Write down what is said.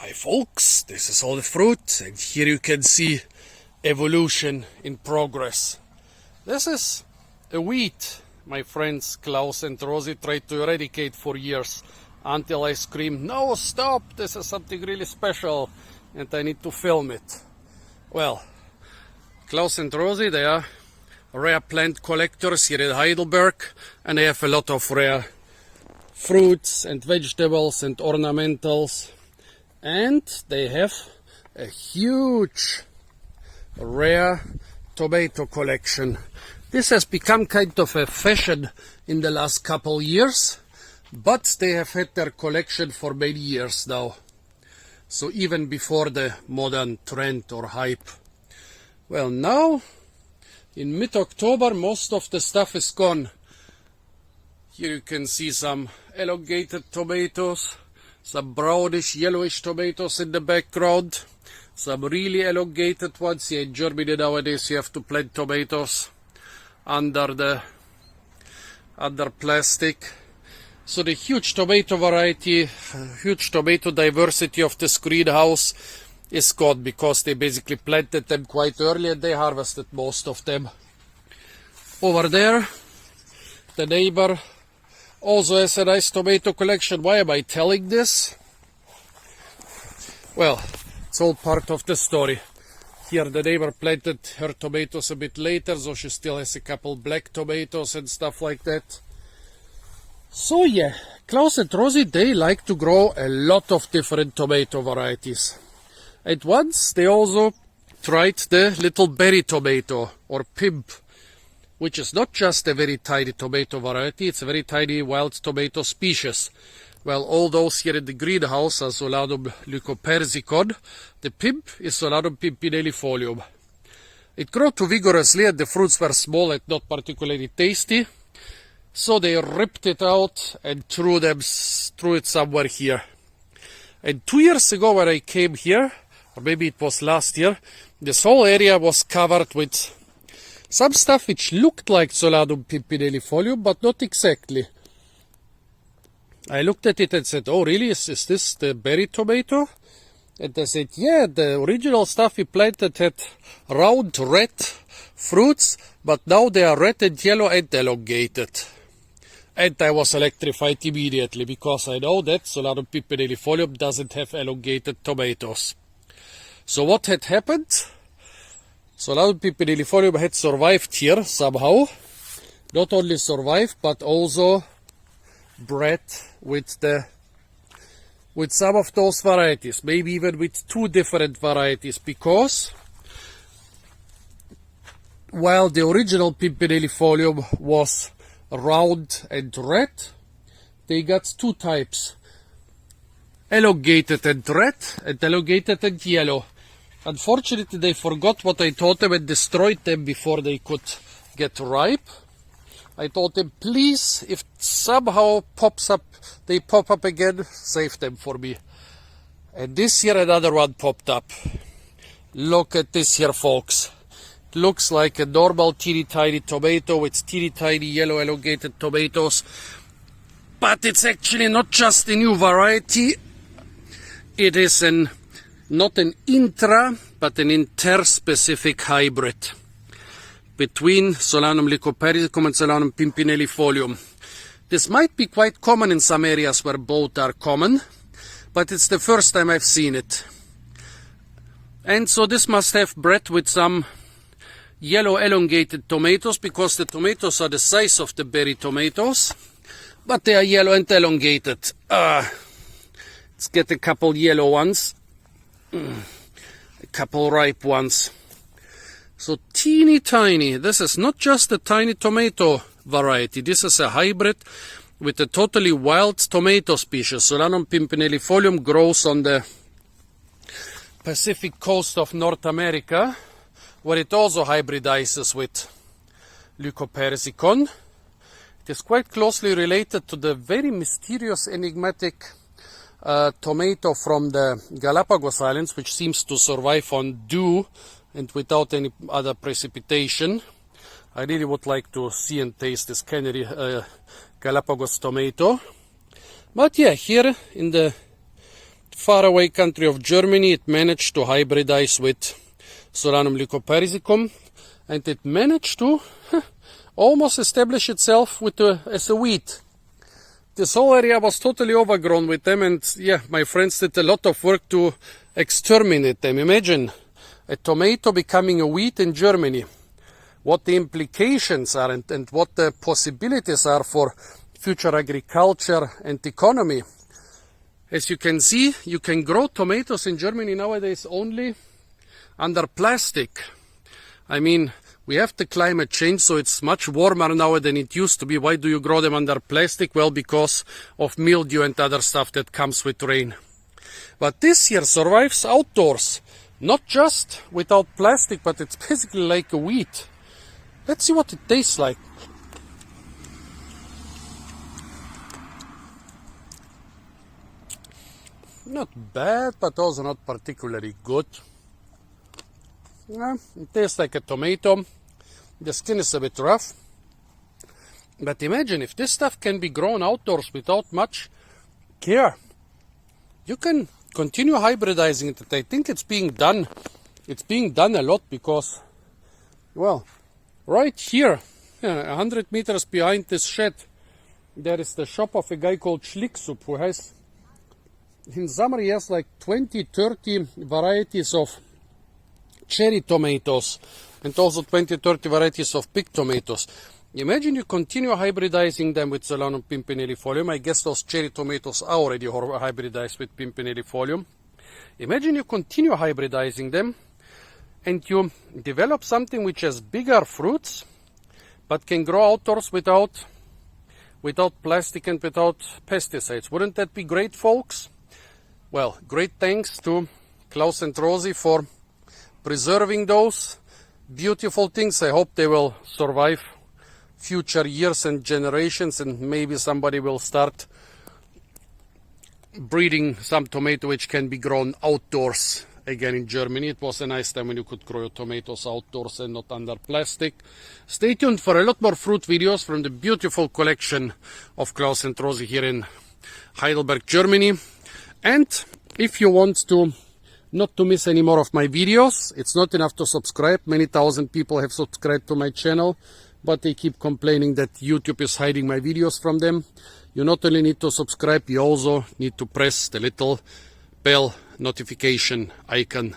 Hi folks, this is all the fruit, and here you can see evolution in progress. This is a wheat my friends Klaus and Rosie tried to eradicate for years, until I screamed, "No, stop, this is something really special and I need to film it." Well, Klaus and Rosie, they are rare plant collectors here in Heidelberg, and they have a lot of rare fruits and vegetables and ornamentals. And they have a huge rare tomato collection. This has become kind of a fashion in the last couple years, but they have had their collection for many years now. So even before the modern trend or hype. Well, now in mid-October most of the stuff is gone. Here you can see some elongated tomatoes, some brownish, yellowish tomatoes in the background, some really elongated ones. Here in Germany nowadays you have to plant tomatoes under plastic. So the huge tomato variety, huge tomato diversity of this greenhouse is gone because they basically planted them quite early and they harvested most of them. Over there, the neighbor also has a nice tomato collection. Why am I telling this? Well, it's all part of the story. Here the neighbor planted her tomatoes a bit later, so she still has a couple black tomatoes and stuff like that. So yeah, Klaus and Rosie, they like to grow a lot of different tomato varieties. And once they also tried the little berry tomato, or pimp, which is not just a very tiny tomato variety, it's a very tiny wild tomato species. Well, all those here in the greenhouse are Solanum Lycopersicon. The pimp is Solanum pimpinellifolium. It grew too vigorously and the fruits were small and not particularly tasty, so they ripped it out and threw it somewhere here. And 2 years ago when I came here, or maybe it was last year, this whole area was covered with some stuff which looked like Solanum pimpinellifolium, but not exactly. I looked at it and said, "Oh really, is this the berry tomato?" And I said, "Yeah, the original stuff we planted had round red fruits, but now they are red and yellow and elongated." And I was electrified immediately, because I know that Solanum pimpinellifolium doesn't have elongated tomatoes. So what had happened? Solanum pimpinellifolium had survived here somehow. Not only survived, but also bred with some of those varieties, maybe even with two different varieties, because while the original pimpinellifolium was round and red, they got two types: elongated and red and elongated and yellow. Unfortunately, they forgot what I taught them and destroyed them before they could get ripe. I told them, please, if somehow they pop up again, save them for me. And this year another one popped up. Look at this here, folks. It looks like a normal teeny tiny tomato with teeny tiny yellow elongated tomatoes. But it's actually not just a new variety. It is not an intra, but an interspecific hybrid between Solanum lycopersicum and Solanum pimpinellifolium. This might be quite common in some areas where both are common, but it's the first time I've seen it. And so this must have bred with some yellow elongated tomatoes, because the tomatoes are the size of the berry tomatoes, but they are yellow and elongated. Let's get a couple yellow ones, a couple ripe ones. So teeny tiny. This is not just a tiny tomato variety. This is a hybrid with a totally wild tomato species. Solanum pimpinellifolium grows on the Pacific coast of North America, where it also hybridizes with Lycopersicon. It is quite closely related to the very mysterious, enigmatic tomato from the Galapagos Islands, which seems to survive on dew and without any other precipitation. I really would like to see and taste this canary Galapagos tomato. But yeah, here in the faraway country of Germany, it managed to hybridize with Solanum lycopersicum, and it managed to almost establish itself as a wheat. This whole area was totally overgrown with them, and yeah, my friends did a lot of work to exterminate them. Imagine a tomato becoming a wheat in Germany. What the implications are and what the possibilities are for future agriculture and economy. As you can see, you can grow tomatoes in Germany nowadays only under plastic. I mean, we have the climate change, so it's much warmer now than it used to be. Why do you grow them under plastic? Well, because of mildew and other stuff that comes with rain. But this here survives outdoors, not just without plastic, but it's basically like a wheat. Let's see what it tastes like. Not bad, but also not particularly good. Yeah, it tastes like a tomato. The skin is a bit rough. But imagine if this stuff can be grown outdoors without much care. You can continue hybridizing it. I think it's being done. It's being done a lot because, well, right here, 100 meters behind this shed, there is the shop of a guy called Schlicksup, who has, in summer he has like 20-30 varieties of cherry tomatoes and also 20-30 varieties of big tomatoes. Imagine you continue hybridizing them with Solanum pimpinellifolium. I guess those cherry tomatoes are already hybridized with pimpinellifolium. Imagine you continue hybridizing them and you develop something which has bigger fruits but can grow outdoors without plastic and without pesticides. Wouldn't that be great, folks? Well, great thanks to Klaus and Rosie for preserving those beautiful things. I hope they will survive future years and generations, and maybe somebody will start breeding some tomato which can be grown outdoors again in Germany. It was a nice time when you could grow your tomatoes outdoors and not under plastic. Stay tuned for a lot more fruit videos from the beautiful collection of Klaus and Rosie here in Heidelberg, Germany. And if you want to not to miss any more of my videos, it's not enough to subscribe. Many thousand people have subscribed to my channel, but they keep complaining that YouTube is hiding my videos from them. You not only need to subscribe, you also need to press the little bell notification icon